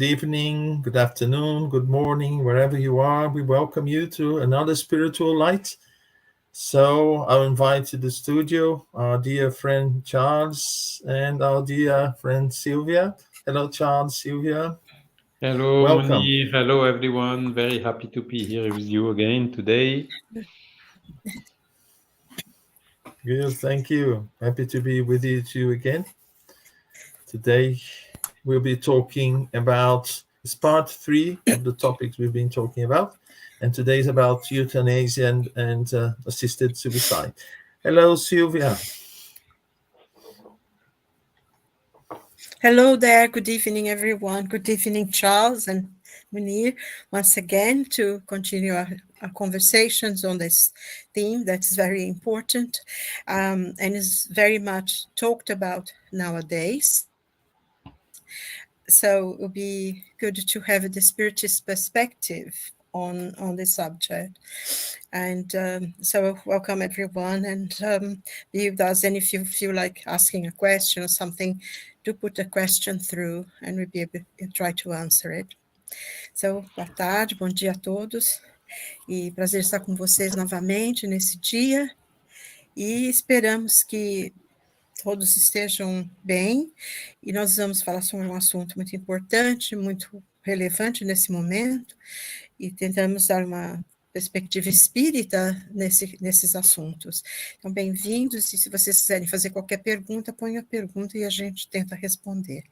good evening, good afternoon, good morning, wherever you are. We welcome you to another Spiritual Light. So I'll invite to the studio our dear friend Charles and our dear friend Silvia. Hello, Charles, Silvia. Hello, Welcome. Moni. Hello, everyone. Very happy to be here with you again today. Good, thank you. Happy to be with you too again. Today we'll be talking about, it's part 3 of the topics we've been talking about. And today is about euthanasia and assisted suicide. Hello, Silvia. Hello there. Good evening, everyone. Good evening, Charles and Munir, once again to continue our conversations on this theme that's very important and is very much talked about nowadays. So it will be good to have the Spiritist perspective on this subject. And so welcome everyone, and be with us. And if you feel like asking a question or something, do put a question through and we'll be able to try to answer it. So, boa tarde, bom dia a todos. E prazer estar com vocês novamente nesse dia. E esperamos que todos estejam bem. E nós vamos falar sobre um assunto muito importante, muito relevante nesse momento. E tentamos dar uma perspectiva espírita nesses assuntos. Então, bem-vindos, e se vocês quiserem fazer qualquer pergunta, põe a pergunta e a gente tenta responder.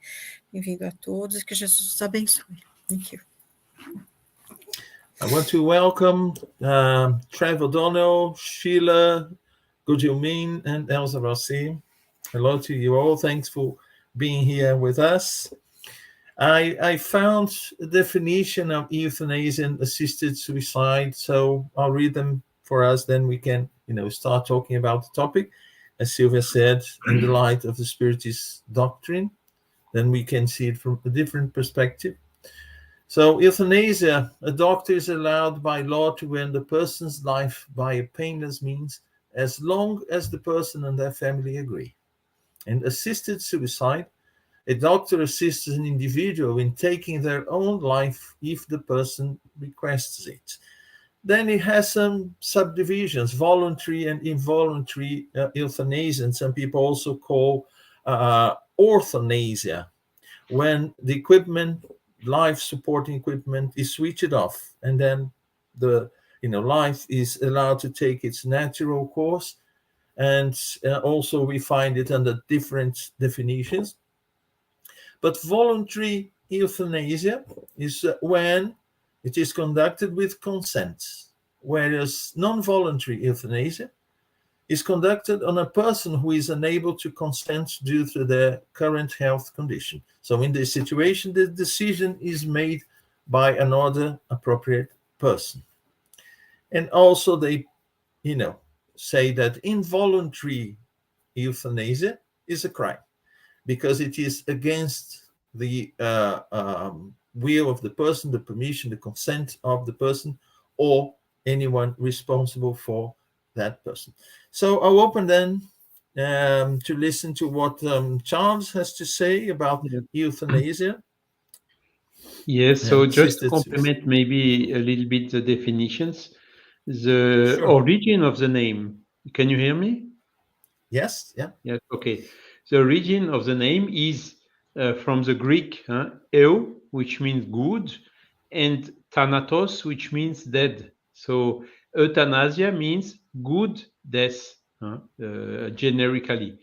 Bem-vindo a todos, e que Jesus os abençoe. Thank you. I want to welcome Trevor O'Donnell, Sheila Gugelmin, and Elsa Rossi. Hello to you all. Thanks for being here with us. I found a definition of euthanasia and assisted suicide, so I'll read them for us, then we can start talking about the topic. As Silvia said, in the light of the Spiritist doctrine, then we can see it from a different perspective. So euthanasia, a doctor is allowed by law to end a person's life by a painless means as long as the person and their family agree. And assisted suicide, a doctor assists an individual in taking their own life if the person requests it. Then it has some subdivisions, voluntary and involuntary euthanasia, and some people also call orthanasia, when the equipment, life supporting equipment, is switched off, and then the life is allowed to take its natural course. And also we find it under different definitions. But voluntary euthanasia is when it is conducted with consent, whereas non-voluntary euthanasia is conducted on a person who is unable to consent due to their current health condition. So in this situation, the decision is made by another appropriate person. And also they, say that involuntary euthanasia is a crime, because it is against the will of the person, the permission, the consent of the person, or anyone responsible for that person. So I'll open then to listen to what Charles has to say about euthanasia. Yes, so just to complement maybe a little bit the definitions, the origin of the name. Can you hear me? Yes, yeah. Yes, okay. The origin of the name is from the Greek eu, which means good, and thanatos, which means dead. So euthanasia means good death, generically.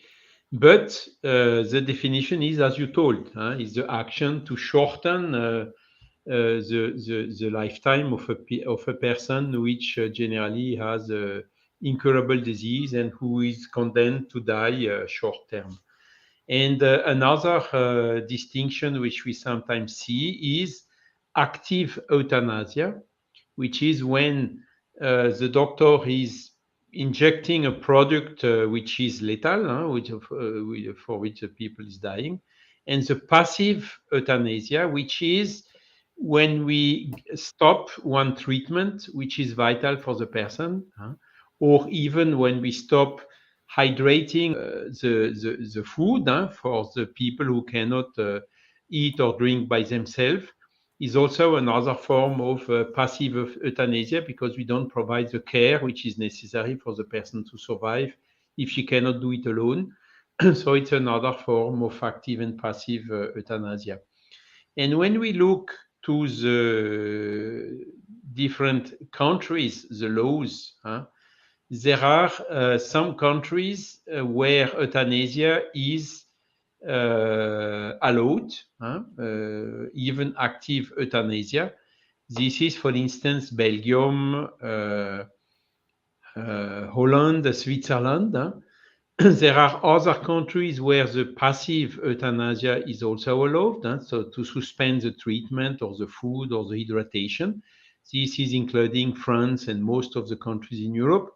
But the definition is, as you told, is the action to shorten the lifetime of a person which generally has incurable disease and who is condemned to die short term. And another distinction which we sometimes see is active euthanasia, which is when the doctor is injecting a product which is lethal, for which the people is dying, and the passive euthanasia, which is when we stop one treatment which is vital for the person, or even when we stop hydrating the food for the people who cannot eat or drink by themselves is also another form of passive euthanasia, because we don't provide the care which is necessary for the person to survive if she cannot do it alone. So it's another form of active and passive euthanasia. And when we look to the different countries, the laws, there are some countries where euthanasia is allowed, even active euthanasia. This is, for instance, Belgium, Holland, Switzerland. There are other countries where the passive euthanasia is also allowed, so to suspend the treatment or the food or the hydration. This is including France and most of the countries in Europe.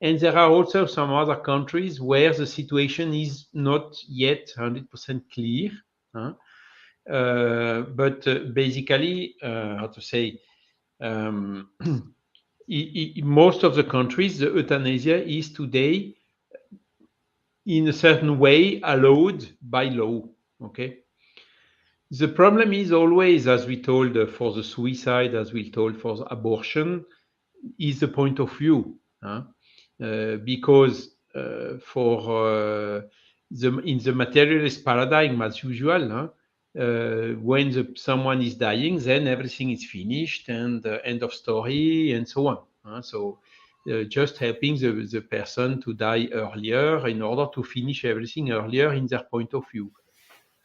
And there are also some other countries where the situation is not yet 100% clear. But basically, how to say, in most of the countries, the euthanasia is today in a certain way allowed by law. Okay. The problem is always, as we told for the suicide, as we told for the abortion, is the point of view. Because for in the materialist paradigm, as usual, when someone is dying, then everything is finished and end of story and so on. So just helping the person to die earlier in order to finish everything earlier in their point of view.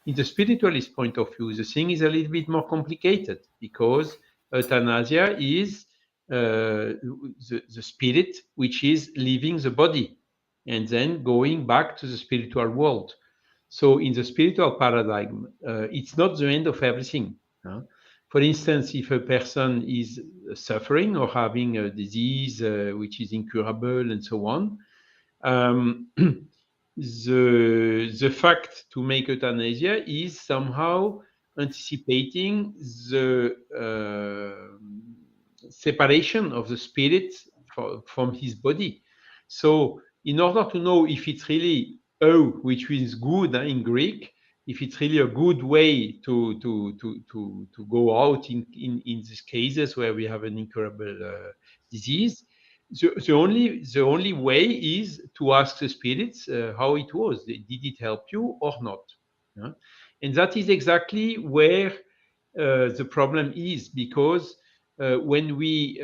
In the spiritualist point of view, the thing is a little bit more complicated, because euthanasia is the spirit which is leaving the body and then going back to the spiritual world. So in the spiritual paradigm, it's not the end of everything. For instance, if a person is suffering or having a disease which is incurable and so on, the fact to make euthanasia is somehow anticipating the separation of the spirit from his body. So in order to know if it's really which means good in Greek, if it's really a good way to go out in these cases where we have an incurable disease, the only way is to ask the spirits how it was. Did it help you or not? And that is exactly where the problem is, because when we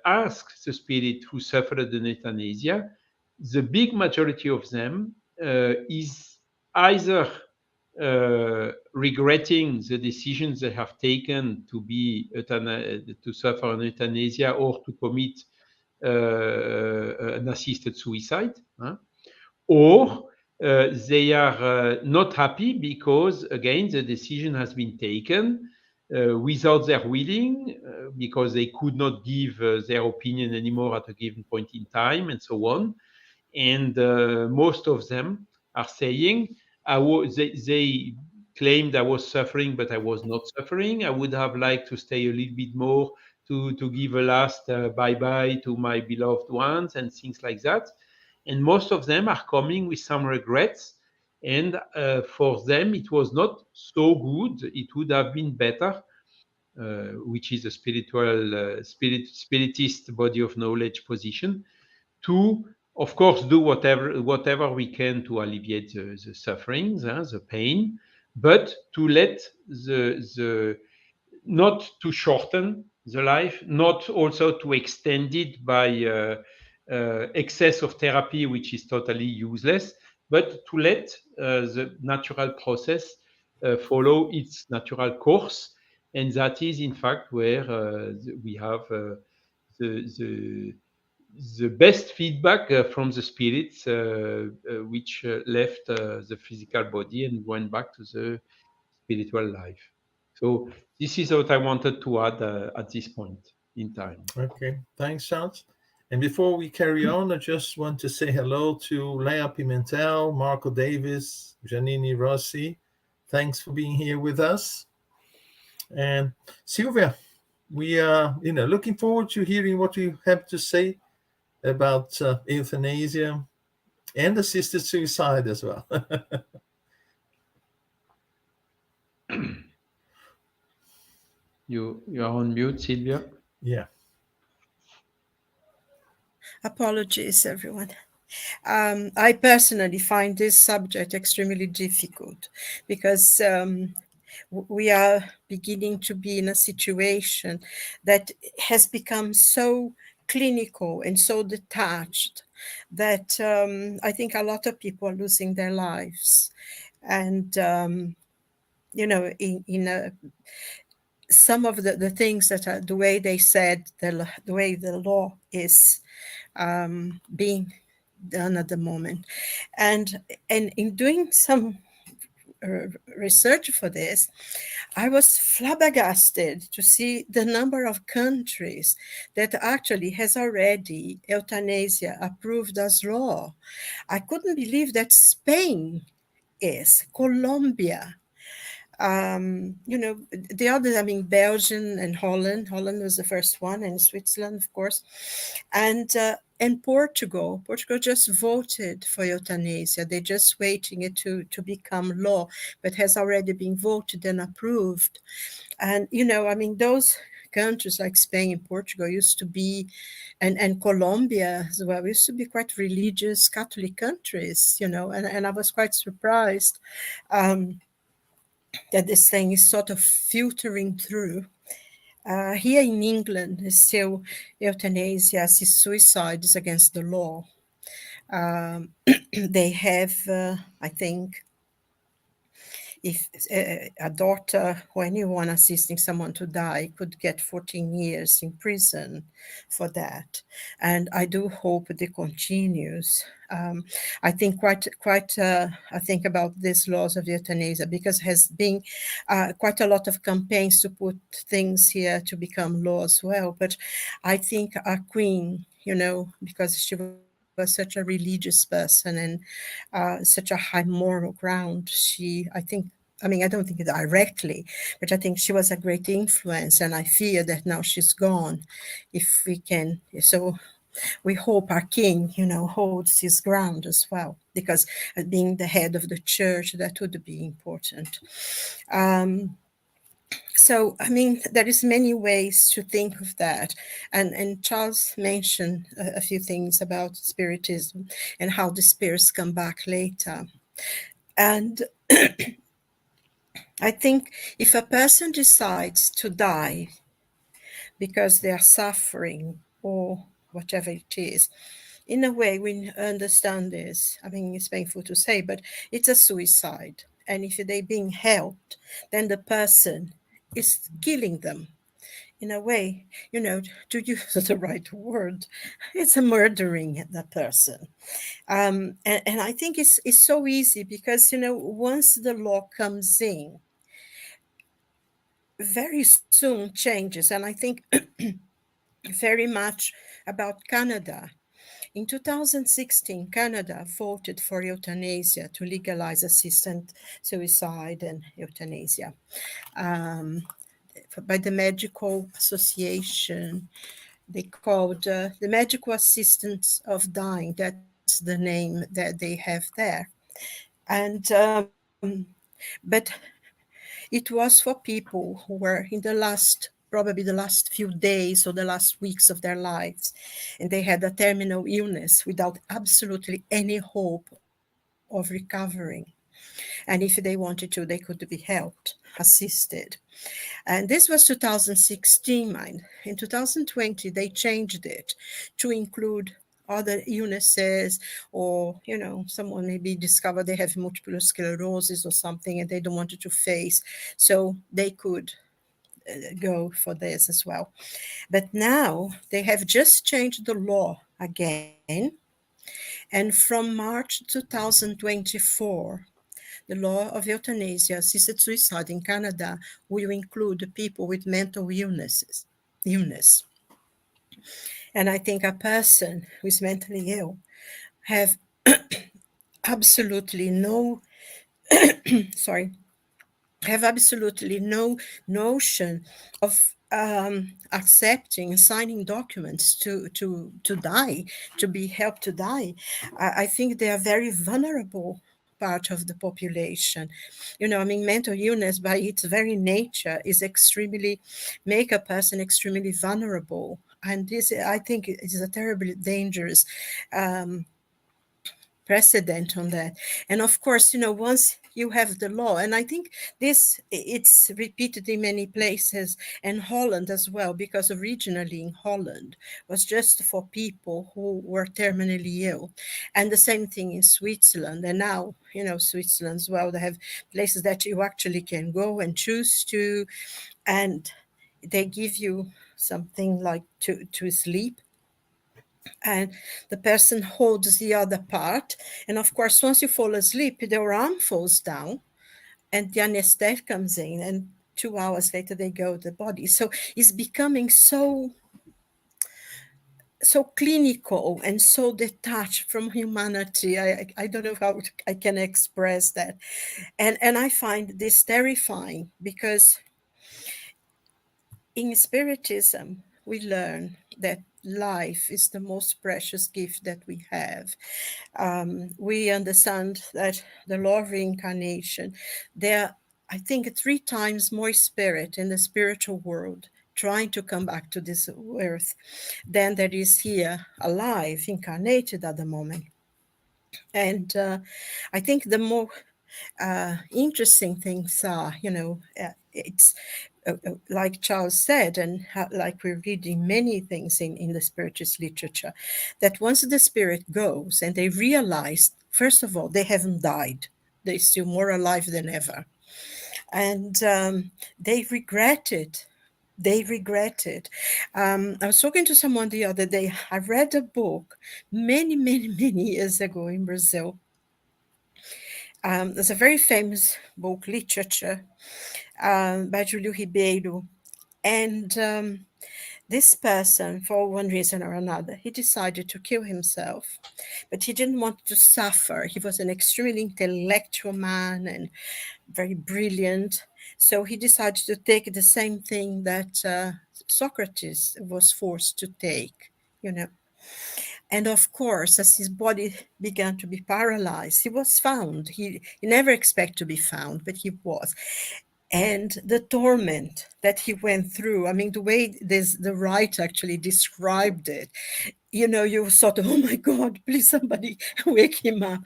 ask the spirit who suffered an euthanasia, the big majority of them is either regretting the decisions they have taken to suffer an euthanasia or to commit an assisted suicide, or they are not happy because, again, the decision has been taken without their willing, because they could not give their opinion anymore at a given point in time, and so on. And most of them are saying, they claimed I was suffering, but I was not suffering. I would have liked to stay a little bit more to give a last bye-bye to my beloved ones and things like that. And most of them are coming with some regrets. And for them, it was not so good. It would have been better, which is a spiritist body of knowledge position, to, of course, do whatever we can to alleviate the sufferings, the pain, but to let not to shorten the life, not also to extend it by excess of therapy, which is totally useless, but to let the natural process follow its natural course. And that is, in fact, where we have the best feedback from the spirits which left the physical body and went back to the spiritual life. So this is what I wanted to add at this point in time. Okay, thanks, Charles. And before we carry on, I just want to say hello to Lea Pimentel, Marco Davis, Giannini Rossi. Thanks for being here with us. And Silvia, we are looking forward to hearing what you have to say about euthanasia and assisted suicide as well. You are on mute, Silvia. Yeah. Apologies, everyone. I personally find this subject extremely difficult because we are beginning to be in a situation that has become so clinical and so detached that I think a lot of people are losing their lives. And, in some of the things that are the way they said, the way the law is being done at the moment. And in doing some research for this, I was flabbergasted to see the number of countries that actually has already euthanasia approved as law. I couldn't believe that Spain is, Colombia, the others, I mean, Belgium and Holland. Holland was the first one, and Switzerland, of course. And Portugal. Portugal just voted for euthanasia. They're just waiting it to become law, but has already been voted and approved. And, I mean, those countries like Spain and Portugal used to be, and Colombia as well, used to be quite religious Catholic countries, and I was quite surprised. That this thing is sort of filtering through. Here in England, still euthanasia is suicide is against the law. They have, I think, if a daughter or anyone assisting someone to die could get 14 years in prison for that. And I do hope it continues. I think I think about these laws of euthanasia because has been quite a lot of campaigns to put things here to become law as well. But I think our queen, because she was such a religious person and such a high moral ground, I don't think directly, but I think she was a great influence, and I fear that now she's gone. If we can, so we hope our king, holds his ground as well, because being the head of the church, that would be important. So, I mean, there is many ways to think of that. And Charles mentioned a few things about spiritism and how the spirits come back later. And I think if a person decides to die because they are suffering or whatever it is, in a way we understand this. I mean, it's painful to say, but it's a suicide. And if they're being helped, then the person is killing them. In a way, to use the right word, it's a murdering the person. And I think it's so easy because, once the law comes in, very soon changes. And I think very much about Canada. In 2016, Canada voted for euthanasia to legalize assisted suicide and euthanasia by the Medical Association. They called the Medical Assistance of Dying. That's the name that they have there. And but it was for people who were in probably the last few days or the last weeks of their lives, and they had a terminal illness without absolutely any hope of recovering. And if they wanted to, they could be helped, assisted. And this was 2016, mind. In 2020, they changed it to include other illnesses, or someone maybe discovered they have multiple sclerosis or something and they don't want to face, so they could go for this as well. But now they have just changed the law again, and from March 2024, the law of euthanasia assisted suicide in Canada will include people with mental illness. And I think a person who is mentally ill have absolutely no have absolutely no notion of accepting and signing documents to die, to be helped to die. I think they are very vulnerable part of the population. You know, I mean, mental illness by its very nature is extremely, make a person extremely vulnerable. And this, I think, is a terribly dangerous precedent on that. And of course, you know, once you have the law, and I think this, it's repeated in many places, and Holland as well, because originally in Holland was just for people who were terminally ill, and the same thing in Switzerland. And now, you know, Switzerland as well, they have places that you actually can go and choose to, and they give you something like to sleep, and the person holds the other part. And of course, once you fall asleep, their arm falls down and the anesthetic comes in, and 2 hours later they go to the body. So it's becoming so clinical and so detached from humanity. I don't know how I can express that. And I find this terrifying, because in Spiritism, we learn that life is the most precious gift that we have. We understand that the law of reincarnation, there are, I think, 3 times more spirit in the spiritual world trying to come back to this earth than there is here alive, incarnated at the moment. And I think the more interesting things are, you know, it's like Charles said, and like we're reading many things in the spiritist literature, that once the spirit goes and they realize, first of all, they haven't died, they're still more alive than ever, and they regret it. They regret it. I was talking to someone the other day. I read a book many, many, many years ago in Brazil. There's a very famous book, literature, by Julio Ribeiro. And this person, for one reason or another, he decided to kill himself, but he didn't want to suffer. He was an extremely intellectual man and very brilliant. So he decided to take the same thing that Socrates was forced to take, you know. And of course, as his body began to be paralyzed, he was found. He never expected to be found, but he was. And the torment that he went through, I mean, the way the writer actually described it, you know, you sort of, oh my God, please somebody wake him up.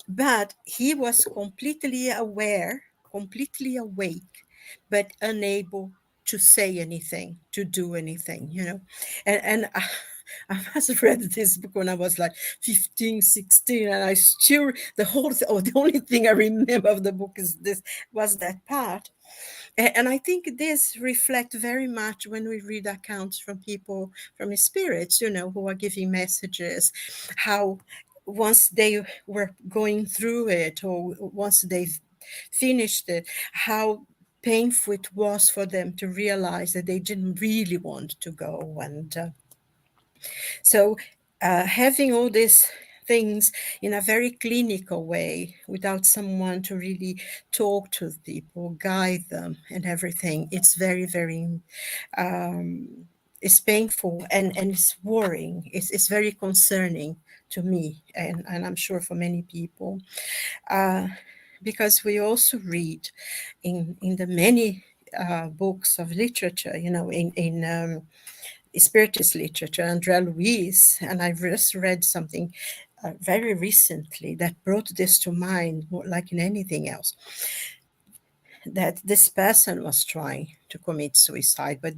But he was completely aware, completely awake, but unable to say anything, to do anything, you know. And I must read this book when I was like 15, 16, and I still, the only thing I remember of the book was that part. And I think this reflects very much when we read accounts from people, from spirits, you know, who are giving messages, how once they were going through it, or once they've finished it, how painful it was for them to realize that they didn't really want to go. And so having all these things in a very clinical way, without someone to really talk to people, guide them and everything, it's very, very, it's painful and it's worrying. It's very concerning to me, and I'm sure for many people, because we also read in the many books of literature, you know, in Spiritist literature, Andrea Luiz, and I've just read something very recently that brought this to mind, more like in anything else, that this person was trying to commit suicide, but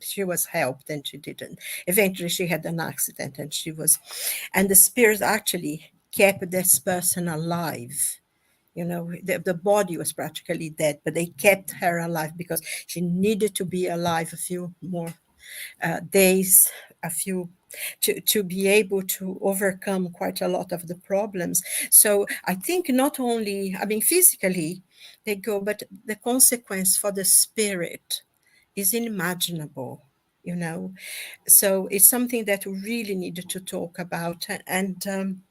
she was helped and she didn't. Eventually she had an accident and the spirit actually kept this person alive. You know, the body was practically dead, but they kept her alive because she needed to be alive a few more days, to be able to overcome quite a lot of the problems. So I think not only, I mean, physically they go, but the consequence for the spirit is unimaginable, you know. So it's something that we really needed to talk about and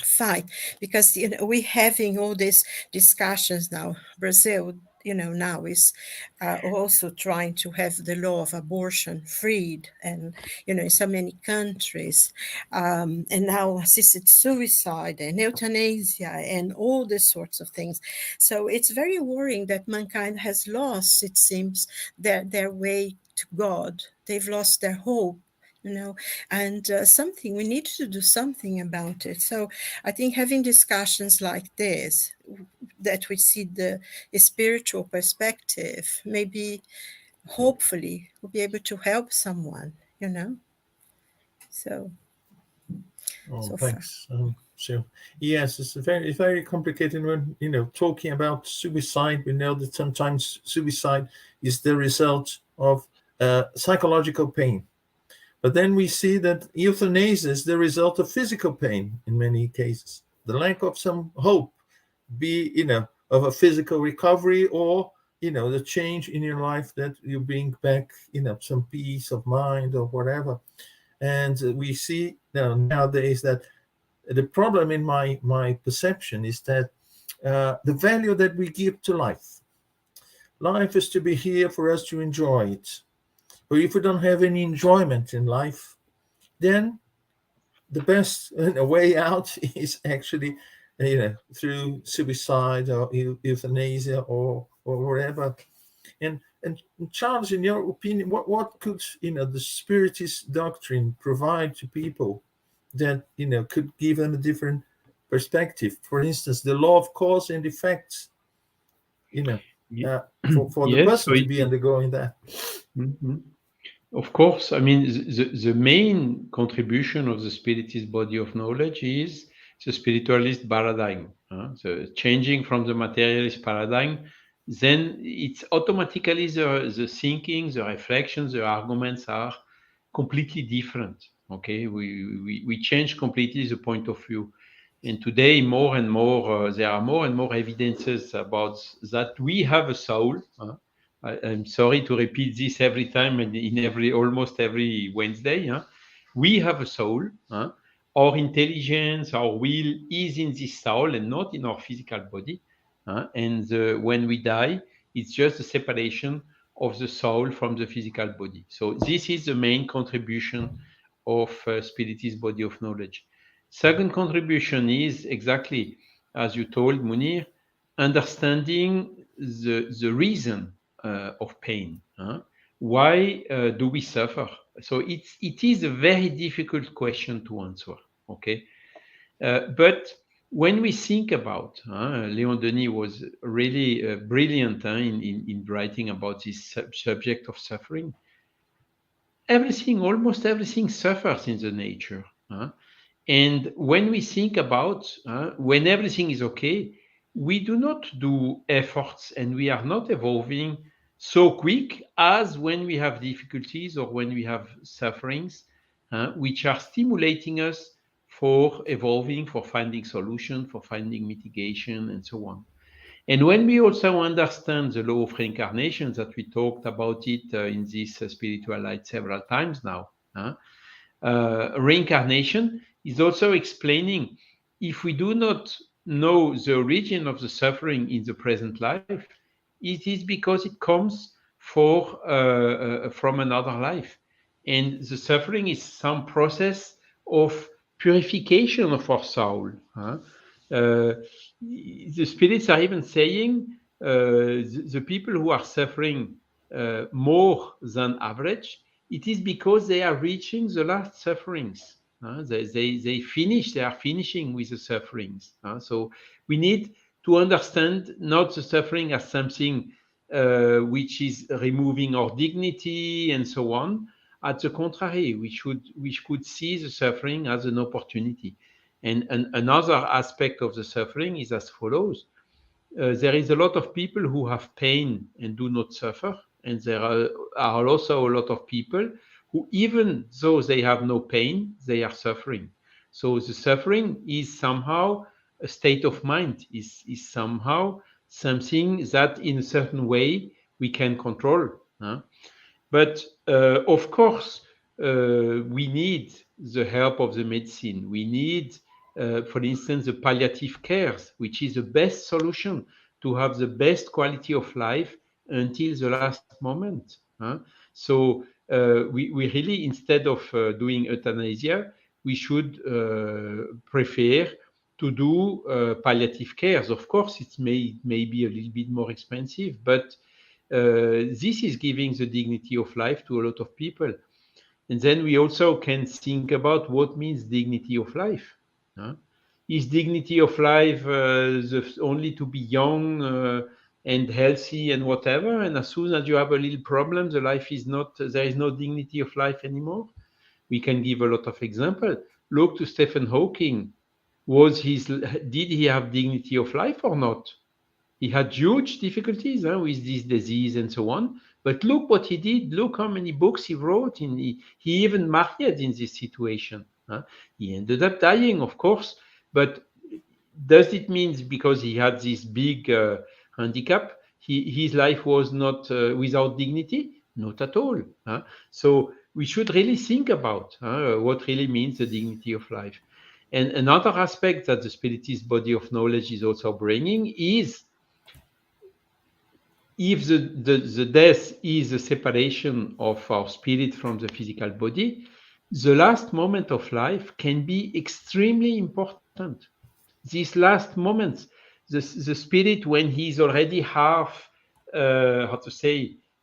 fight, because, you know, we're having all these discussions now. Brazil, now is also trying to have the law of abortion freed, and in so many countries, and now assisted suicide and euthanasia and all these sorts of things. So it's very worrying that mankind has lost, it seems, their way to God. They've lost their hope, and something, we need to do something about it. So I think having discussions like this, that we see the spiritual perspective, maybe hopefully we'll be able to help someone, so Oh, far. thanks. So yes, it's very, very complicated when talking about suicide. We know that sometimes suicide is the result of psychological pain, but then we see that euthanasia is the result of physical pain in many cases. The lack of some hope, be of a physical recovery, or the change in your life that you bring back some peace of mind or whatever. And we see nowadays that the problem in my perception is that the value that we give to life is to be here for us to enjoy it. But if we don't have any enjoyment in life, then the best way out is actually through suicide or euthanasia or whatever. And Charles, in your opinion, what could the Spiritist doctrine provide to people that could give them a different perspective? For instance, the law of cause and effects, for the Yes, person to be undergoing that. Of course, I mean, the main contribution of the Spiritist body of knowledge is the spiritualist paradigm. So changing from the materialist paradigm, then it's automatically the thinking, the reflections, the arguments are completely different. Okay, we change completely the point of view. And today, more and more, there are more and more evidences about that we have a soul. I'm sorry to repeat this every time and in almost every Wednesday. We have a soul. Our intelligence, our will is in this soul and not in our physical body. And when we die, it's just a separation of the soul from the physical body. So this is the main contribution of Spiritist body of knowledge. Second contribution is exactly as you told, Munir, understanding the reason of pain. Why do we suffer? So it is a very difficult question to answer. Okay, but when we think about, Léon Denis was really brilliant in writing about this subject of suffering. Almost everything suffers in the nature. And when we think about when everything is okay, we do not do efforts and we are not evolving so quick as when we have difficulties or when we have sufferings, which are stimulating us for evolving, for finding solution, for finding mitigation, and so on. And when we also understand the law of reincarnation, that we talked about it in this spiritual light several times now, reincarnation is also explaining if we do not know the origin of the suffering in the present life, it is because it comes from another life. And the suffering is some process of purification of our soul. The spirits are even saying the people who are suffering more than average, it is because they are reaching the last sufferings. They are finishing with the sufferings. So we need to understand not the suffering as something which is removing our dignity and so on. At the contrary, we could see the suffering as an opportunity. And another aspect of the suffering is as follows. There is a lot of people who have pain and do not suffer. And there are also a lot of people who, even though they have no pain, they are suffering. So the suffering is somehow a state of mind, is somehow something that in a certain way we can control. But of course, we need the help of the medicine. We need, for instance, the palliative cares, which is the best solution to have the best quality of life until the last moment. So we really, instead of doing euthanasia, we should prefer to do palliative cares. Of course, it may be a little bit more expensive, but this is giving the dignity of life to a lot of people. And then we also can think about what means dignity of life. Is dignity of life only to be young and healthy and whatever, and as soon as you have a little problem, there is no dignity of life anymore? We can give a lot of examples. Look to Stephen Hawking. Did he have dignity of life or not? He had huge difficulties with this disease and so on. But look what he did. Look how many books he wrote. He even married in this situation. He ended up dying, of course. But does it mean because he had this big handicap, his life was not without dignity? Not at all. So we should really think about what really means the dignity of life. And another aspect that the Spiritist body of knowledge is also bringing is, if the death is a separation of our spirit from the physical body, the last moment of life can be extremely important. These last moments, the spirit, when he's already half,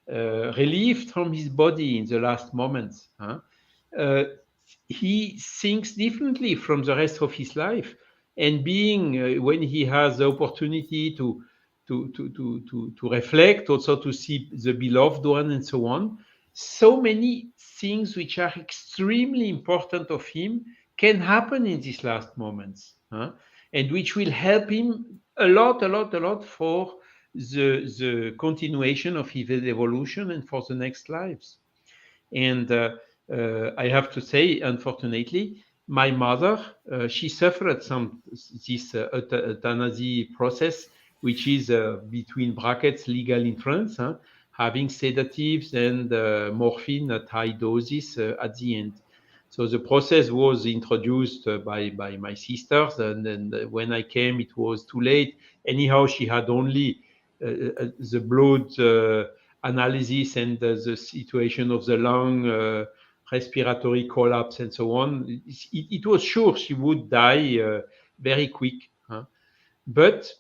relieved from his body in the last moments, he thinks differently from the rest of his life. And when he has the opportunity to reflect, also to see the beloved one and so on, so many things which are extremely important of him can happen in these last moments, and which will help him a lot for the continuation of his evolution and for the next lives. And I have to say, unfortunately, my mother, she suffered this euthanasia process, which is between brackets legal in France, having sedatives and morphine at high doses at the end. So the process was introduced by my sisters, and then when I came, it was too late. Anyhow, she had only the blood analysis and the situation of the lung, respiratory collapse, and so on. It was sure she would die very quick. But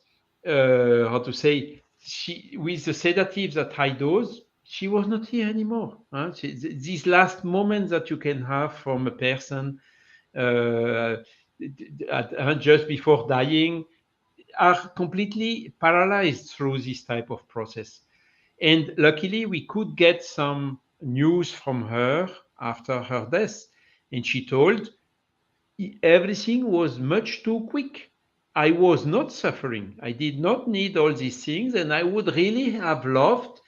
with the sedatives at high dose, she was not here anymore. These last moments that you can have from a person just before dying are completely paralyzed through this type of process. And luckily, we could get some news from her after her death. And she told, everything was much too quick. I was not suffering. I did not need all these things. And I would really have loved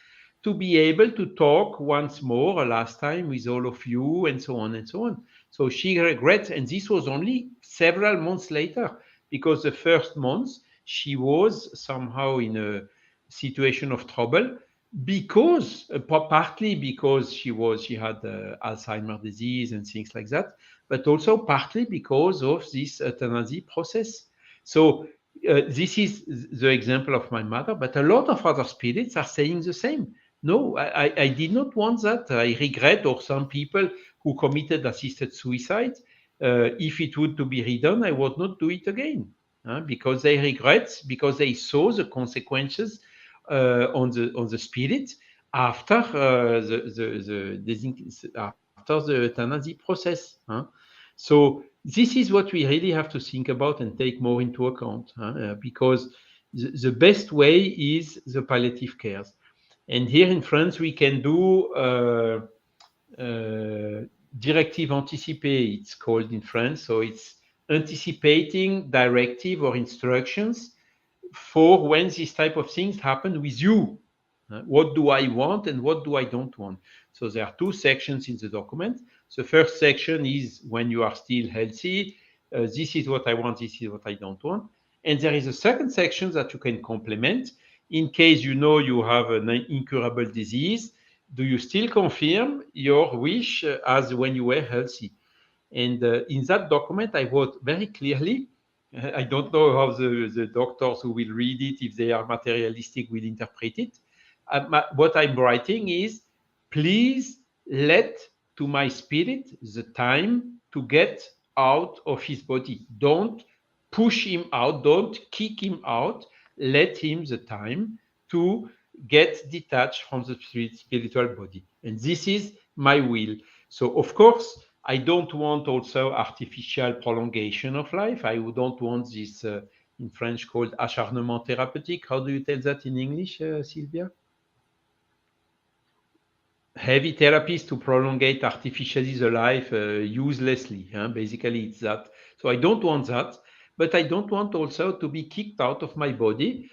to be able to talk once more, a last time, with all of you, and so on and so on. So she regrets. And this was only several months later, because the first months she was somehow in a situation of trouble, because partly because she had Alzheimer's disease and things like that, but also partly because of this euthanasia process. So this is the example of my mother, but a lot of other spirits are saying the same. No, I did not want that. I regret, or some people who committed assisted suicide, if it would to be redone, I would not do it again, because they regret, because they saw the consequences on the spirit after the euthanasia process. So this is what we really have to think about and take more into account, because the best way is the palliative cares. And here in France, we can do directive anticipée, it's called in France. So it's anticipating directive or instructions for when this type of things happen with you. What do I want and what do I don't want? So there are two sections in the document. The first section is when you are still healthy. This is what I want, this is what I don't want. And there is a second section that you can complement in case you know you have an incurable disease. Do you still confirm your wish as when you were healthy? And in that document, I wrote very clearly I don't know how the doctors who will read it, if they are materialistic, will interpret it. What I'm writing is, please let to my spirit the time to get out of his body. Don't push him out, don't kick him out. Let him the time to get detached from the spiritual body. And this is my will. So, of course, I don't want also artificial prolongation of life. I don't want this, in French, called acharnement thérapeutique. How do you tell that in English, Silvia? Heavy therapies to prolongate artificially the life uselessly. Basically, it's that. So I don't want that, but I don't want also to be kicked out of my body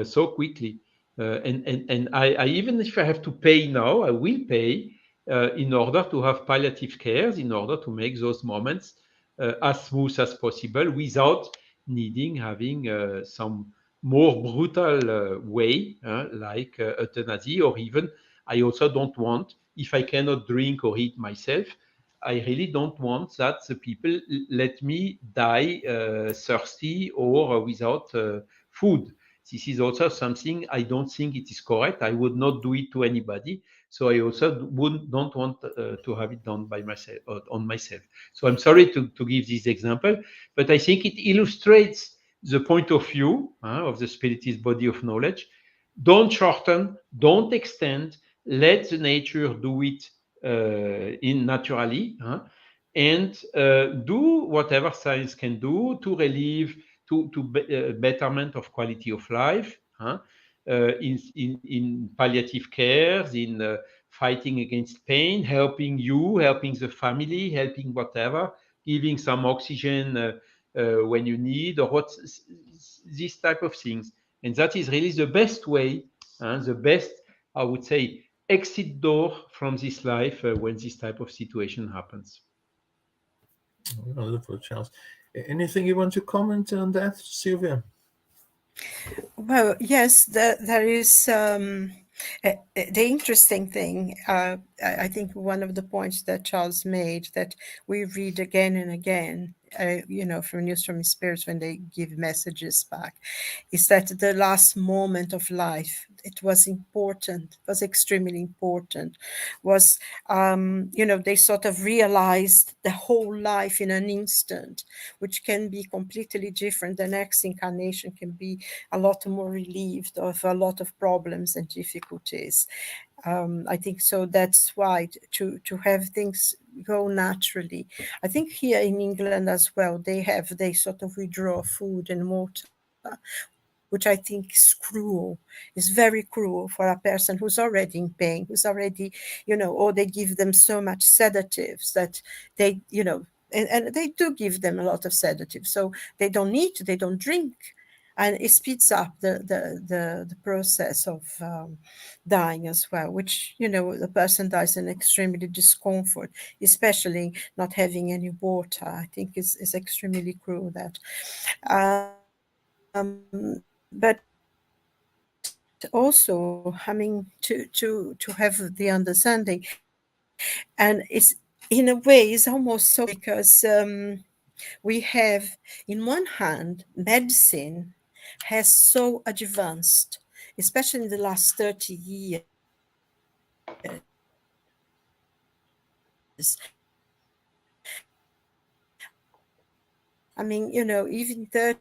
so quickly. And I, even if I have to pay now, I will pay in order to have palliative cares, in order to make those moments as smooth as possible without needing having some more brutal way, like euthanasia, or even I also don't want, if I cannot drink or eat myself, I really don't want that the people let me die thirsty or without food. This is also something I don't think it is correct. I would not do it to anybody. So I also don't want to have it done by myself, on myself. So I'm sorry to give this example, but I think it illustrates the point of view of the spiritist body of knowledge. Don't shorten, don't extend, let the nature do it in naturally, and do whatever science can do to relieve, to betterment of quality of life, in palliative cares, in fighting against pain, helping you, helping the family, helping whatever, giving some oxygen when you need, or what, these type of things. And that is really the best way, the best, I would say, exit door from this life when this type of situation happens. Wonderful, Charles. Anything you want to comment on that, Silvia? Well, yes, there is the interesting thing. I think one of the points that Charles made, that we read again and again, from News from Spirits when they give messages back, is that the last moment of life, it was important, was extremely important, was, they sort of realized the whole life in an instant, which can be completely different. The next incarnation can be a lot more relieved of a lot of problems and difficulties. I think so. That's why to have things go naturally. I think here in England as well, they sort of withdraw food and water, which I think is cruel. Is very cruel for a person who's already in pain, who's already, or they give them so much sedatives that they, and they do give them a lot of sedatives, so they don't need to, they don't drink, and it speeds up the process of dying as well, which, the person dies in extremely discomfort, especially not having any water. I think is extremely cruel, that. But also, I mean, to have the understanding, and it's, in a way, is almost so, because we have, in one hand, medicine has so advanced, especially in the last 30 years. I mean, even 30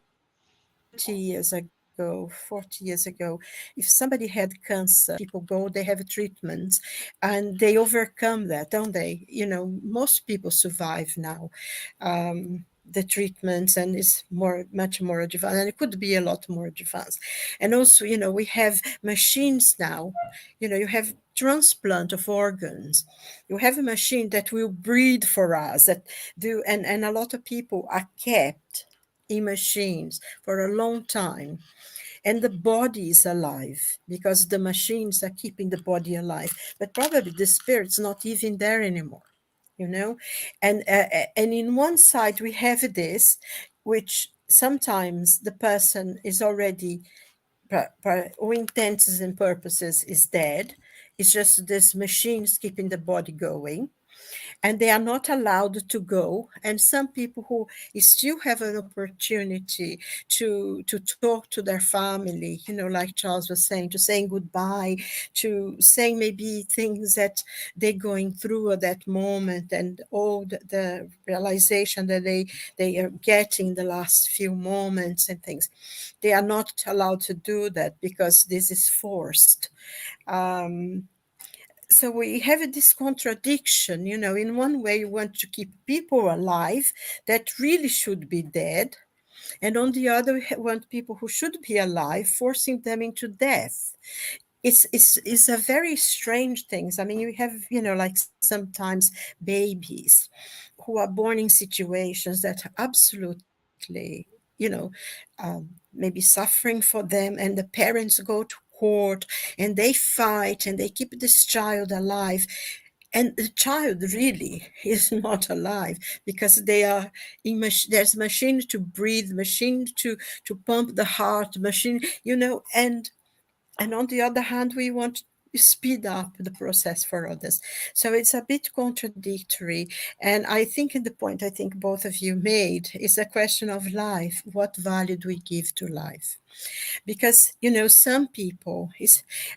years ago, 40 years ago, if somebody had cancer, people go, they have treatments, and they overcome that, don't they? Most people survive now. The treatments, and it's much more advanced, and it could be a lot more advanced. And also, we have machines now. You have transplant of organs. You have a machine that will breathe for us, that do, and a lot of people are kept in machines for a long time, and the body is alive because the machines are keeping the body alive, but probably the spirit's not even there anymore. And in one side we have this, which sometimes the person is already, for all intents and purposes, is dead. It's just this machines keeping the body going. and they are not allowed to go. And some people who still have an opportunity to talk to their family, like Charles was saying, to saying goodbye, to saying maybe things that they're going through at that moment, and all the realization that they are getting the last few moments and things. They are not allowed to do that because this is forced. Um, so we have this contradiction, in one way you want to keep people alive that really should be dead, and on the other we want people who should be alive, forcing them into death. It's a very strange thing. I mean, you have, like sometimes babies who are born in situations that are absolutely, maybe suffering for them, and the parents go to court and they fight and they keep this child alive, and the child really is not alive because they are there's machine to breathe, machine to pump the heart, machine, and on the other hand, we want to speed up the process for others. So it's a bit contradictory. And I think in the point I think both of you made is a question of life. What value do we give to life? Because, some people,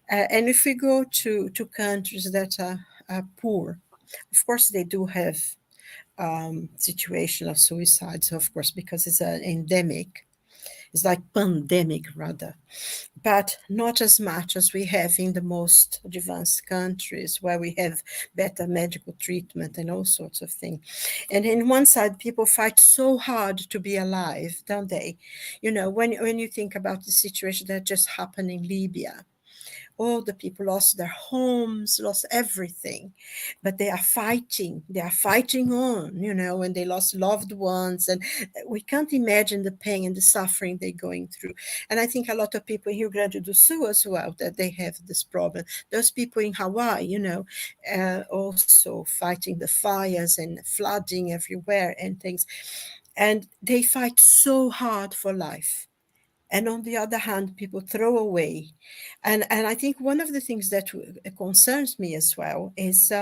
and if we go to countries that are poor, of course, they do have situation of suicides, of course, because it's an endemic. It's like pandemic rather, but not as much as we have in the most advanced countries where we have better medical treatment and all sorts of things. And in one side, people fight so hard to be alive, don't they? When you think about the situation that just happened in Libya, all the people lost their homes, lost everything, but they are fighting. They are fighting on, and they lost loved ones. And we can't imagine the pain and the suffering they're going through. And I think a lot of people in Rio Grande do Sul as well, that they have this problem. Those people in Hawaii, also fighting the fires and flooding everywhere and things. And they fight so hard for life. And on the other hand, people throw away. And I think one of the things that concerns me as well is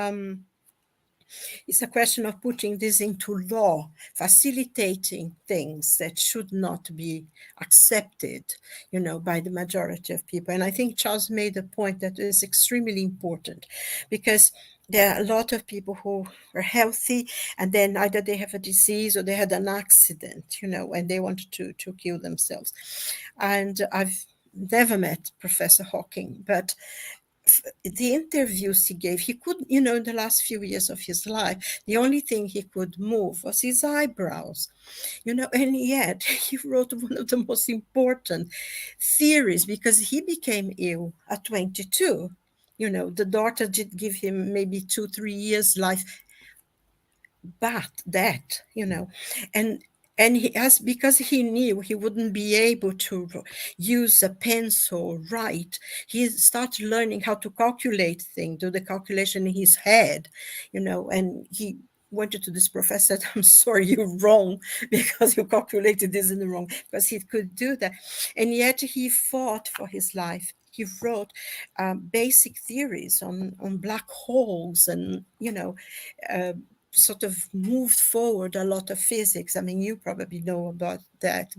it's a question of putting this into law, facilitating things that should not be accepted, by the majority of people. And I think Charles made a point that is extremely important, because there are a lot of people who are healthy, and then either they have a disease or they had an accident, and they wanted to kill themselves. And I've never met Professor Hawking, but the interviews he gave, he could, in the last few years of his life, the only thing he could move was his eyebrows, and yet he wrote one of the most important theories, because he became ill at 22. The daughter did give him maybe 2-3 years life, but that, and he has, because he knew he wouldn't be able to use a pencil, write, he started learning how to calculate things, do the calculation in his head, and he went to this professor, said, I'm sorry, you're wrong, because you calculated this in the wrong, because he could do that. And yet he fought for his life. He wrote basic theories on black holes, and, sort of moved forward a lot of physics. I mean, you probably know about that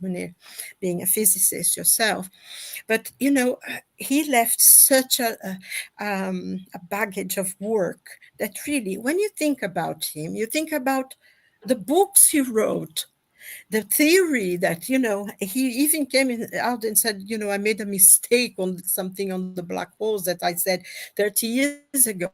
when you're being a physicist yourself. But, he left such a baggage of work that really, when you think about him, you think about the books he wrote, the theory that, he even out and said, I made a mistake on something on the black holes that I said 30 years ago.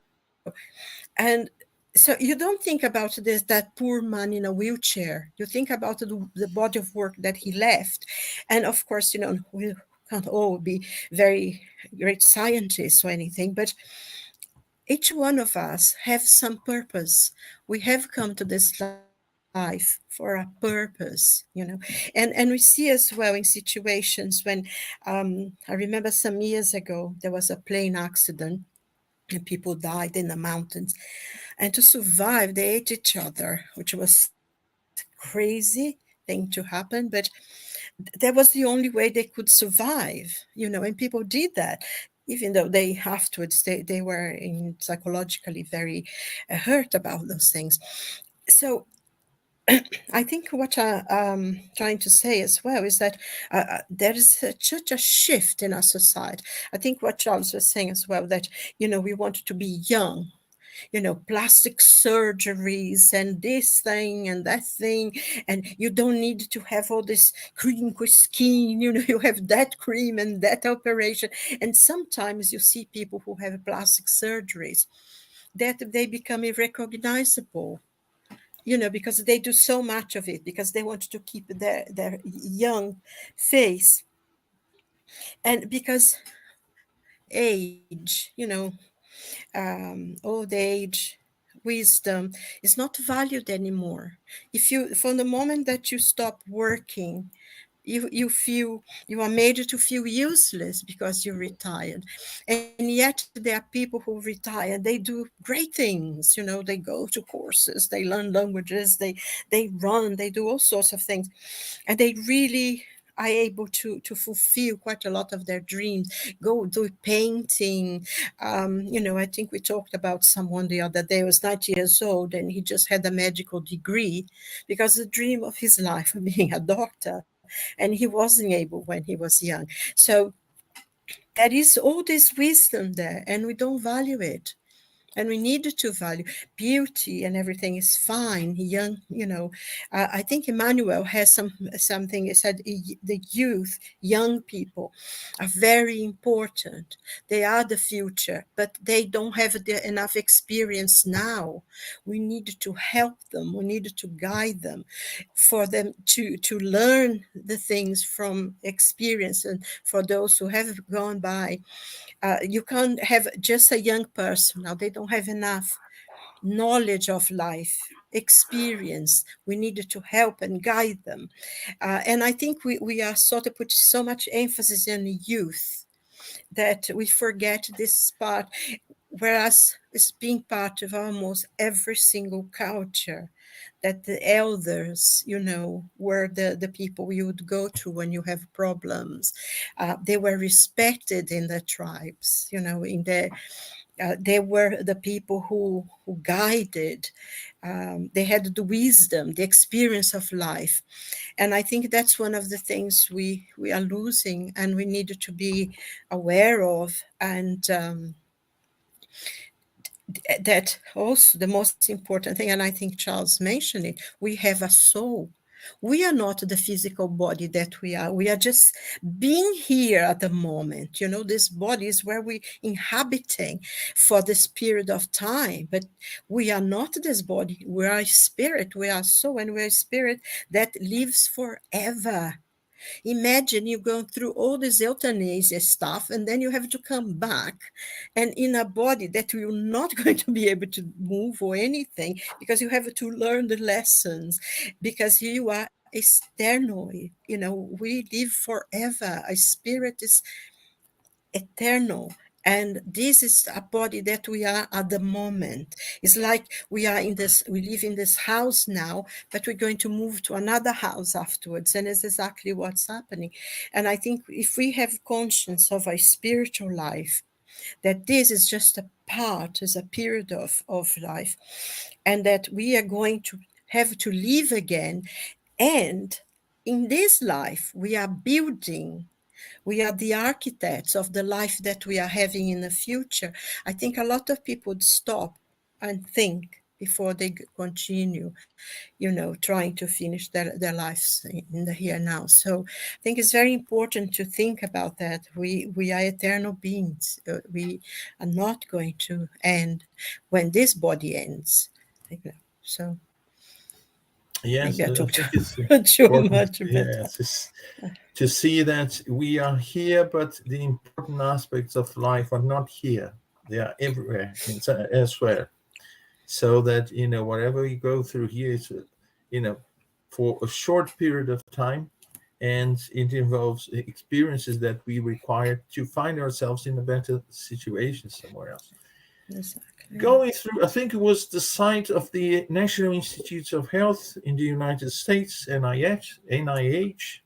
And so you don't think about this, that poor man in a wheelchair. You think about the body of work that he left. And of course, we can't all be very great scientists or anything, but each one of us have some purpose. We have come to this life for a purpose, and we see as well in situations when I remember some years ago, there was a plane accident and people died in the mountains. And to survive, they ate each other, which was crazy thing to happen. But that was the only way they could survive, and people did that. even though they afterwards they were in psychologically very hurt about those things. So I think what I'm trying to say as well is that there is such a shift in our society. I think what Charles was saying as well, that, we want to be young, plastic surgeries and this thing and that thing. And you don't need to have all this cream skin, you have that cream and that operation. And sometimes you see people who have plastic surgeries that they become irrecognizable, because they do so much of it, because they want to keep their young face. And because age, old age, wisdom is not valued anymore. From the moment that you stop working, you are made to feel useless because you're retired. And yet there are people who retire, they do great things, they go to courses, they learn languages, they run, they do all sorts of things, and they really are able to fulfill quite a lot of their dreams, go do painting. I think we talked about someone the other day who was 90 years old, and he just had a medical degree because the dream of his life of being a doctor, and he wasn't able when he was young. So there is all this wisdom there, and we don't value it. And we need to value beauty, and everything is fine. Young, I think Emmanuel has something. He said the youth, young people, are very important. They are the future, but they don't have enough experience now. We need to help them. We need to guide them, for them to learn the things from experience, and for those who have gone by. You can't have just a young person. Now they don't have enough knowledge of life, experience. We need to help and guide them. And I think we are sort of put so much emphasis on youth that we forget this part, whereas it's being part of almost every single culture, that the elders, were the people you would go to when you have problems. They were respected in the tribes, they were the people who guided. They had the wisdom, the experience of life. And I think that's one of the things we are losing, and we need to be aware of. And that also the most important thing, and I think Charles mentioned it, we have a soul. We are not the physical body that we are. We are just being here at the moment. This body is where we inhabiting for this period of time, but we are not this body. We are spirit. We are soul, and we are spirit that lives forever. Imagine you going through all this euthanasia stuff, and then you have to come back and in a body that you're not going to be able to move or anything, because you have to learn the lessons, because you are external. We live forever. A spirit is eternal. And this is a body that we are at the moment. It's like we live in this house now, but we're going to move to another house afterwards. And it's exactly what's happening. And I think if we have conscience of a spiritual life, that this is just a part, is a period of life, and that we are going to have to live again. And in this life, we are building. We are the architects of the life that we are having in the future. I think a lot of people would stop and think before they continue, trying to finish their lives in the here and now. So I think it's very important to think about that. We are eternal beings. We are not going to end when this body ends. So Yes, maybe I I talked think it's too important. much. Yes, it's to see that we are here, but the important aspects of life are not here. They are everywhere elsewhere. So that whatever we go through here is for a short period of time, and it involves experiences that we require to find ourselves in a better situation somewhere else. Exactly. Going through, I think it was the site of the National Institutes of Health in the United States, NIH,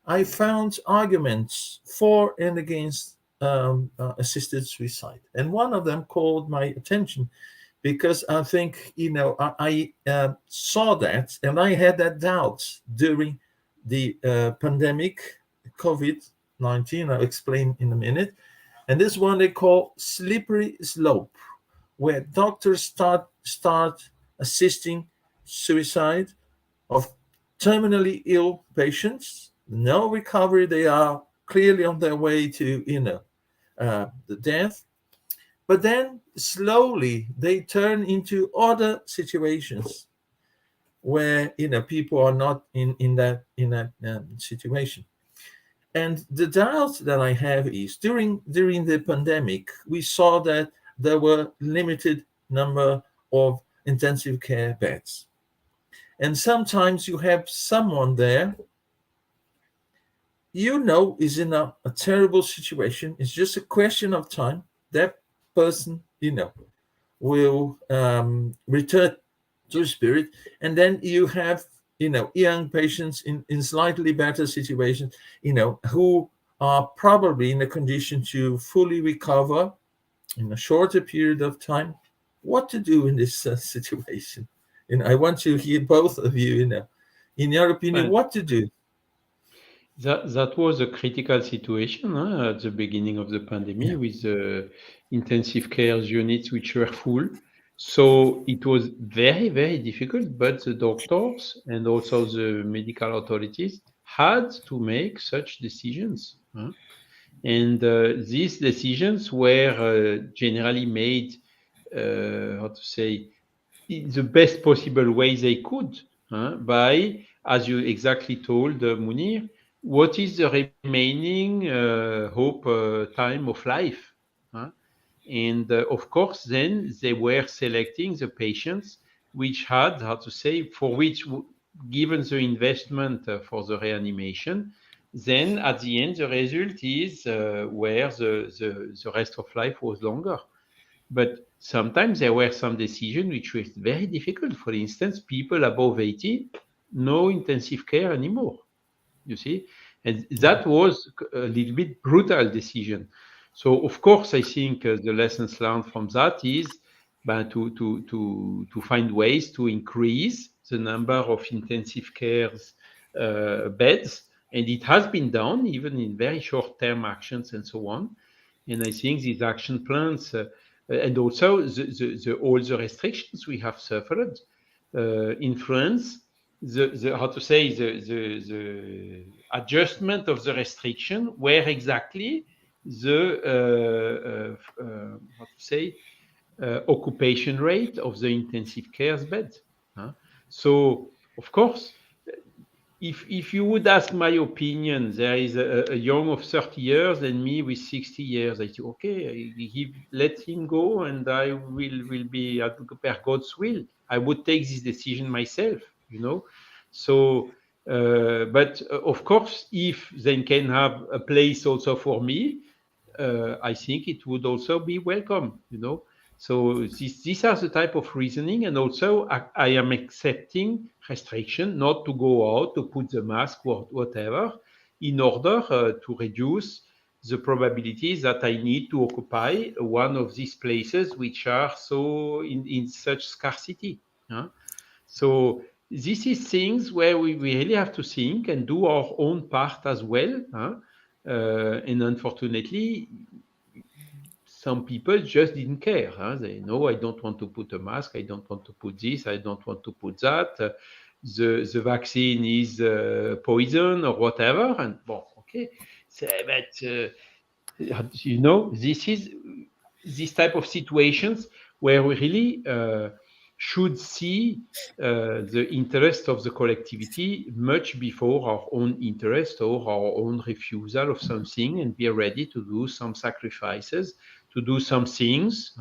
I found arguments for and against assisted suicide. And one of them called my attention because I think, I saw that, and I had that doubt during the pandemic, COVID-19. I'll explain in a minute. And this one they call slippery slope, where doctors start assisting suicide of terminally ill patients, no recovery. They are clearly on their way to, the death. But then slowly they turn into other situations where, people are not in that situation. And the doubt that I have is during the pandemic, we saw that there were limited number of intensive care beds. And sometimes you have someone there, is in a terrible situation. It's just a question of time. That person, will return to spirit. And then you have, young patients in slightly better situations, who are probably in a condition to fully recover in a shorter period of time. What to do in this situation? And I want to hear both of you, in your opinion, And what to do. that was a critical situation at the beginning of the pandemic Yeah. with intensive care units which were full. So it was very, very difficult, but the doctors and also the medical authorities had to make such decisions. And these decisions were generally made, how to say, in the best possible way they could, by, as you exactly told Munir, what is the remaining hope time of life? And of course, then they were selecting the patients which had, how to say, for which, given the investment for the reanimation, then at the end, the result is where the rest of life was longer. But sometimes there were some decisions which were very difficult. For instance, people above 80, no intensive care anymore, you see? And that was a little bit brutal decision. So, of course, I think the lessons learned from that is to find ways to increase the number of intensive cares beds. And it has been done, even in very short-term actions and so on. And I think these action plans and also all the restrictions we have suffered influence the how to say the adjustment of the restriction where exactly the how to say occupation rate of the intensive care bed. So of course, if you would ask my opinion, there is a young of 30 years and me with 60 years. I say, okay, let him go, and I will be at per God's will. I would take this decision myself, So, but of course, if they can have a place also for me, I think it would also be welcome, So these are the type of reasoning, and also I am accepting restriction not to go out to put the mask or whatever, in order to reduce the probabilities that I need to occupy one of these places which are so in such scarcity. So this is things where we really have to think and do our own part as well. And unfortunately, some people just didn't care. They know, I don't want to put a mask, I don't want to put this, I don't want to put that. The vaccine is poison or whatever. And okay. So, but this is this type of situations where we really should see the interest of the collectivity much before our own interest or our own refusal of something, and be ready to do some sacrifices, to do some things,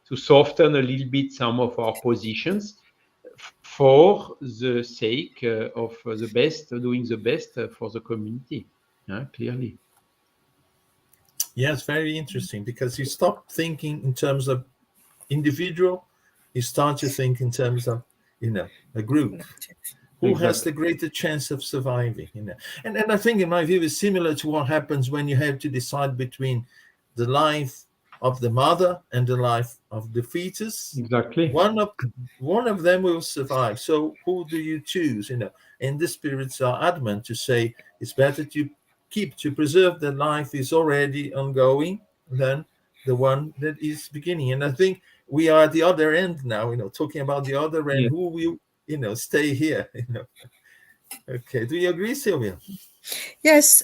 to soften a little bit some of our positions for the sake of the best, doing the best for the community, clearly. Yeah, it's very interesting because you stop thinking in terms of individual, you start to think in terms of, a group. Who has the greater chance of surviving? And I think, in my view, is similar to what happens when you have to decide between the life of the mother and the life of the fetus. Exactly. One of them will survive. So who do you choose? And the spirits are adamant to say it's better to preserve the life is already ongoing than the one that is beginning. And I think we are at the other end now, talking about the other end, Yeah. who will, stay here, Okay. Do you agree, Silvia? Yes,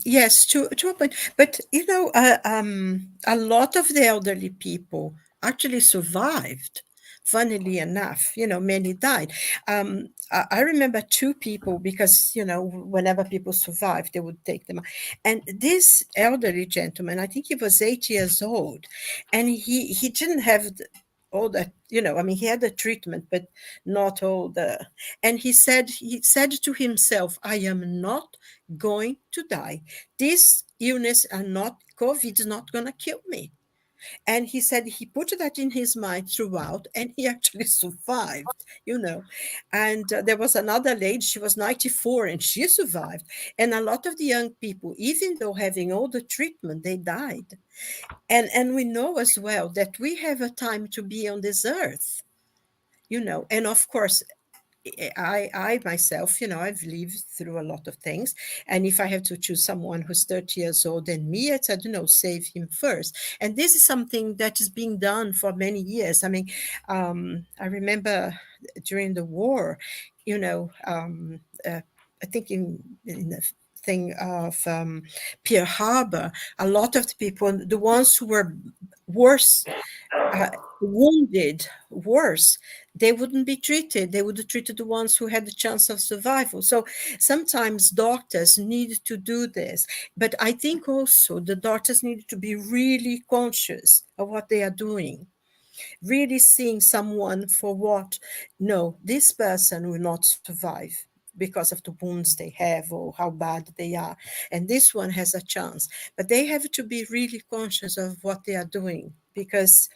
yes, to a point. But a lot of the elderly people actually survived. Funnily enough, many died. I remember two people because whenever people survived, they would take them. And this elderly gentleman, I think he was 8 years old, and he didn't have all that. I mean, he had the treatment, but not all the. And he said to himself, "I am not going to die. This illness and not COVID is not going to kill me." And he said he put that in his mind throughout, and he actually survived. And there was another lady, she was 94, and she survived. And a lot of the young people, even though having all the treatment, they died. And we know as well that we have a time to be on this earth. And of course, I myself, I've lived through a lot of things. And if I have to choose someone who's 30 years old than me, I said, save him first. And this is something that is being done for many years. I mean, I remember during the war, I think in the thing of Pearl Harbor, a lot of the people, the ones who were worse wounded worse, they wouldn't be treated. They would have treated the ones who had the chance of survival. So sometimes doctors need to do this. But I think also the doctors need to be really conscious of what they are doing, really seeing someone for what. No, this person will not survive because of the wounds they have or how bad they are. And this one has a chance. But they have to be really conscious of what they are doing, because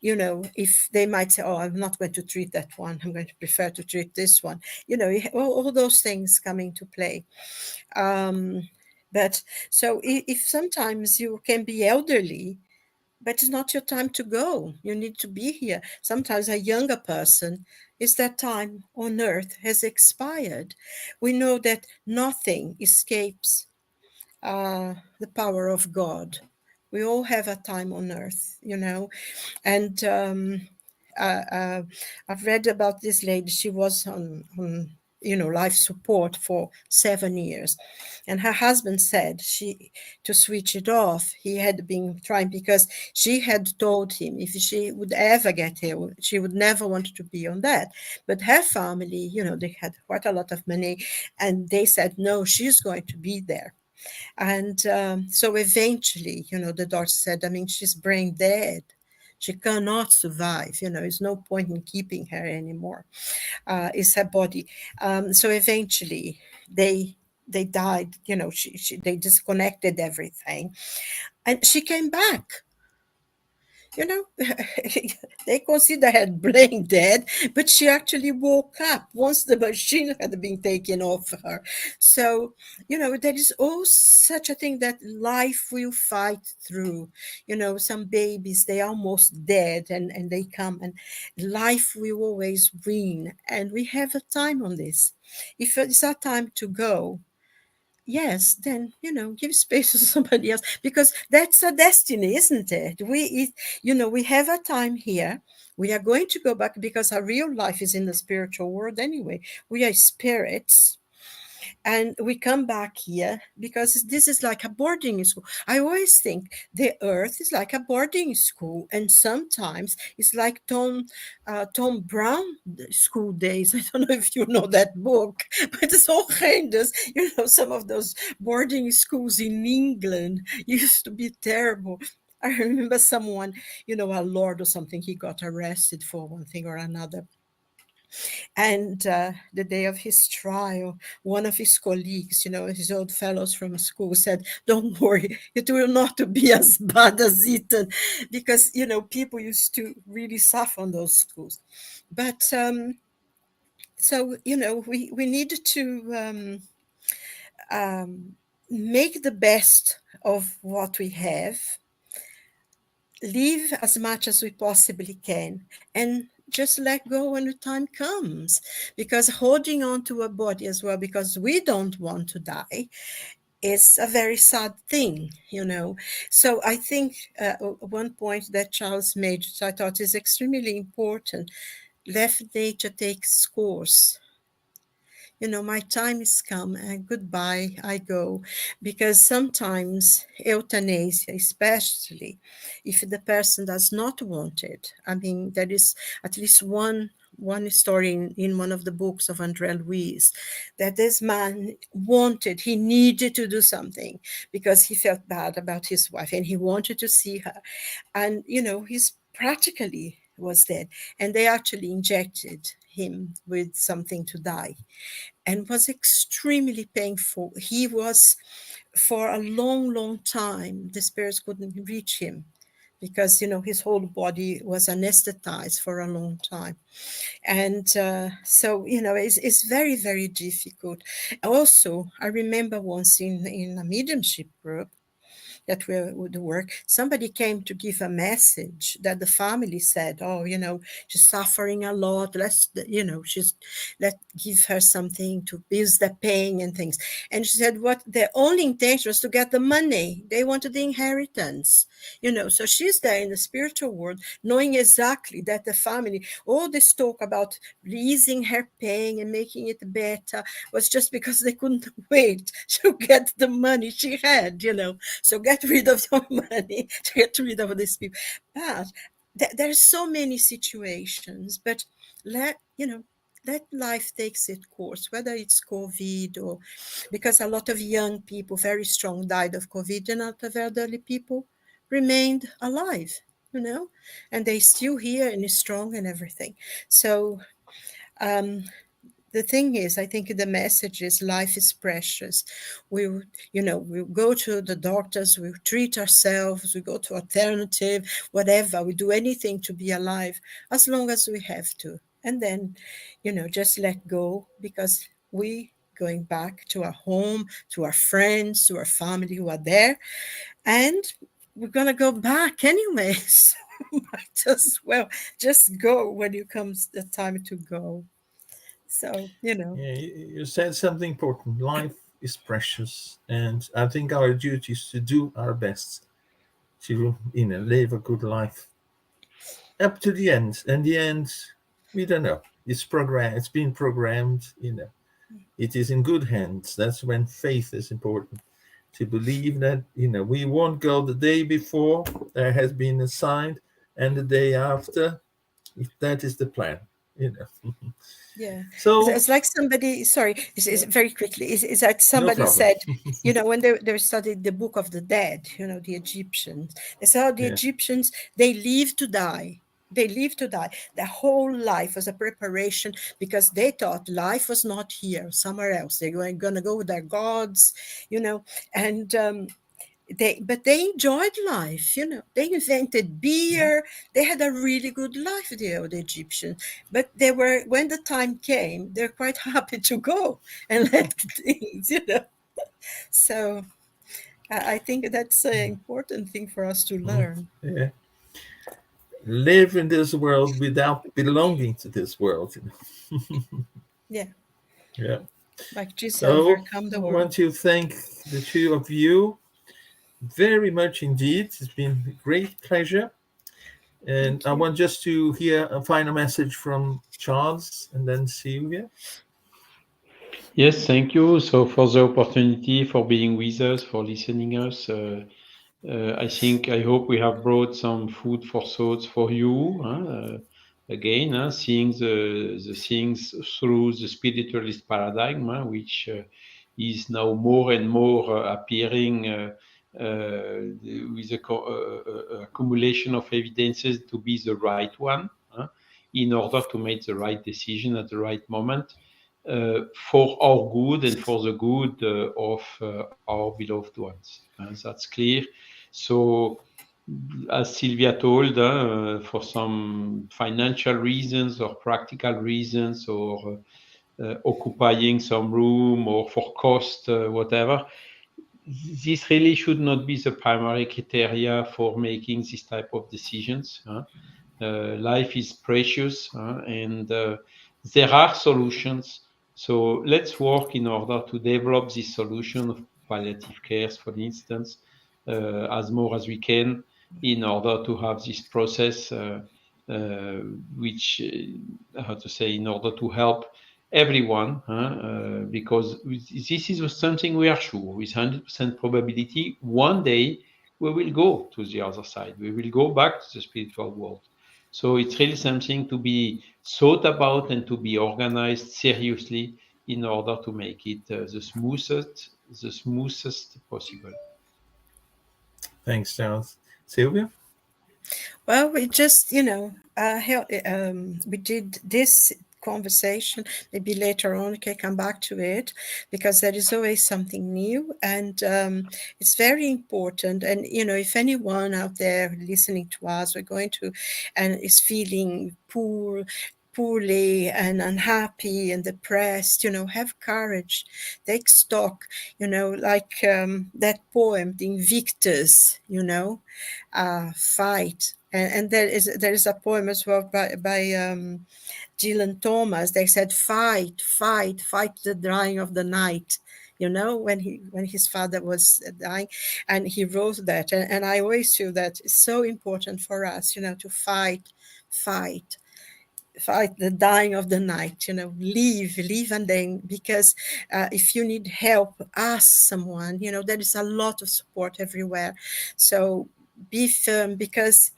if they might say, "Oh, I'm not going to treat that one, I'm going to prefer to treat this one," all those things come into play. But so if sometimes you can be elderly, but it's not your time to go. You need to be here. Sometimes a younger person is that time on earth has expired. We know that nothing escapes the power of God. We all have a time on earth. And I've read about this lady. She was on life support for 7 years, and her husband said to switch it off. He had been trying, because she had told him if she would ever get ill, she would never want to be on that. But her family, they had quite a lot of money, and they said no, she's going to be there. And so eventually, the doctor said, I mean, she's brain dead. She cannot survive. There's no point in keeping her anymore. It's her body. So eventually, they died. They disconnected everything, and she came back. you know, they consider her brain dead, but she actually woke up once the machine had been taken off her. So, there is all such a thing that life will fight through. Some babies, they are almost dead, and they come, and life will always win. And we have a time on this. If it's our time to go, yes, then give space to somebody else, because that's a destiny, isn't it? We have a time here. We are going to go back, because our real life is in the spiritual world anyway. We are spirits, and we come back here because this is like a boarding school. I always think the earth is like a boarding school, and sometimes it's like Tom Brown school days. I don't know if you know that book, but it's all horrendous. Some of those boarding schools in England used to be terrible. I remember someone, a lord or something, he got arrested for one thing or another. And the day of his trial, one of his colleagues, his old fellows from school, said, "Don't worry, it will not be as bad as Eton," because, people used to really suffer on those schools. But so, we need to make the best of what we have, live as much as we possibly can, and just let go when the time comes. Because holding on to a body as well, because we don't want to die, is a very sad thing, you know. So I think one point that Charles made, which I thought is extremely important: let nature take its course. You know, my time is come and goodbye, I go. Because sometimes euthanasia, especially if the person does not want it, I mean, there is at least one story in one of the books of Andre Luis, that this man wanted, he needed to do something because he felt bad about his wife and he wanted to see her. And, you know, he's practically was dead. And they actually injected him with something to die, and was extremely painful. He was, for a long, long time, the spirits couldn't reach him because, you know, his whole body was anesthetized for a long time. And so, you know, it's very, very difficult. Also, I remember once in a mediumship group that we would work, somebody came to give a message that the family said, oh, you know, she's suffering a lot. Let's, you know, let's give her something to ease the pain and things. And she said what their only intention was to get the money. They wanted the inheritance, you know. So she's there in the spiritual world, knowing exactly that the family, all this talk about easing her pain and making it better was just because they couldn't wait to get the money she had, you know. So get rid of your money to get rid of these people. But there's so many situations, but let life takes its course, whether it's COVID or, because a lot of young people, very strong, died of COVID, and a lot of elderly people remained alive, you know, and they still here and is strong and everything. So the thing is, I think the message is life is precious. We, you know, we go to the doctors, we treat ourselves, we go to alternative, whatever. We do anything to be alive as long as we have to. And then, you know, just let go, because we going back to our home, to our friends, to our family who are there. And we're going to go back anyway. So might as well just go when it comes the time to go. So, you know. Yeah, you said something important. Life is precious, and I think our duty is to do our best to, you know, live a good life up to the end. And the end, we don't know. It's programmed. It's been programmed. You know, it is in good hands. That's when faith is important. To believe that, you know, we won't go the day before there has been assigned, and the day after. If that is the plan, you know. Yeah, So it's like somebody. Sorry, it's yeah, very quickly. It's like no somebody problem. said, you know, when they studied the Book of the Dead, you know, the Egyptians. They said, oh, the Yeah. Egyptians, they live to die. They live to die. Their whole life was a preparation because they thought life was not here, somewhere else. They're going to go with their gods, you know, and they enjoyed life, you know. They invented beer. They had a really good life, the old Egyptians. But they were, when the time came, they're quite happy to go and let things, you know. So I think that's an important thing for us to Mm, learn. yeah. Live in this world without belonging to this world. Yeah, Yeah. like Jesus So overcome I the want world. to thank the two of you very much indeed. It's been a great pleasure. And Thank I you. want just to hear a final message from Charles and then Silvia. Yes, thank you. So for the opportunity, for being with us, for listening us. I hope we have brought some food for thoughts for you. Again, seeing the things through the spiritualist paradigm, which is now more and more appearing with accumulation of evidences to be the right one, in order to make the right decision at the right moment. For our good and for the good of our beloved ones. That's clear. So, as Silvia told, for some financial reasons or practical reasons or occupying some room or for cost, whatever, this really should not be the primary criteria for making this type of decisions. Life is precious, and there are solutions. So let's work in order to develop this solution of palliative care, for instance, as more as we can, in order to have this process, which, how to say, in order to help everyone, because this is something we are sure with 100% probability. One day we will go to the other side. We will go back to the spiritual world. So it's really something to be thought about and to be organized seriously in order to make it the smoothest possible. Thanks, Charles. Silvia? Well, we just, we did this conversation. Maybe later on we can come back to it, because there is always something new, and it's very important. And if anyone out there listening to us, we're going to, and is feeling poorly and unhappy and depressed, have courage, take stock, like that poem, the Invictus, fight. And there is a poem as well by Dylan Thomas. They said, fight the dying of the night, when his father was dying, and he wrote that. And I always feel that it's so important for us, to fight the dying of the night, leave, and then, because if you need help, ask someone, there is a lot of support everywhere. So be firm, because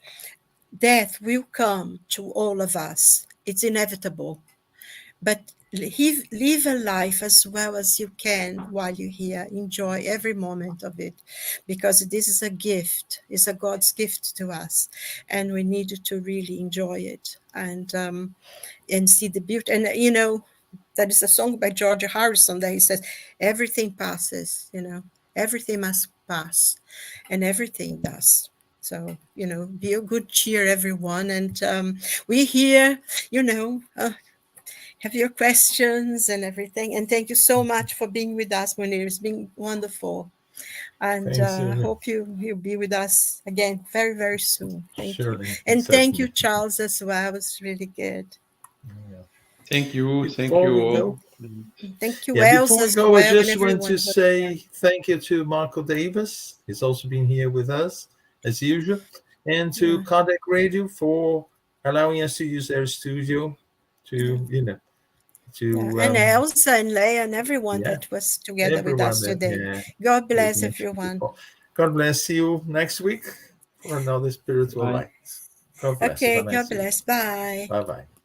death will come to all of us. It's inevitable. But live a life as well as you can while you're here. Enjoy every moment of it, because this is a gift. It's a God's gift to us, and we need to really enjoy it and see the beauty. And there is a song by George Harrison that he says, everything passes, everything must pass, and everything does. So, be a good cheer, everyone. And we're here, have your questions and everything. And thank you so much for being with us, Munir. It's been wonderful. And I hope you'll be with us again very, very soon. Thank you. And thank you, Charles, as well. It was really good. Yeah. Thank you. Thank Before you we all. go, Thank you, Elsa. Before we go, I just want to say thank you to Marco Davis. He's also been here with us, as usual. And to Cardiac Radio for allowing us to use their studio to, and Elsa and Leia and everyone that was together with us today. God bless everyone. God bless. See you next week for another spiritual light. God bless. Okay, God bless. Bye. Bye-bye.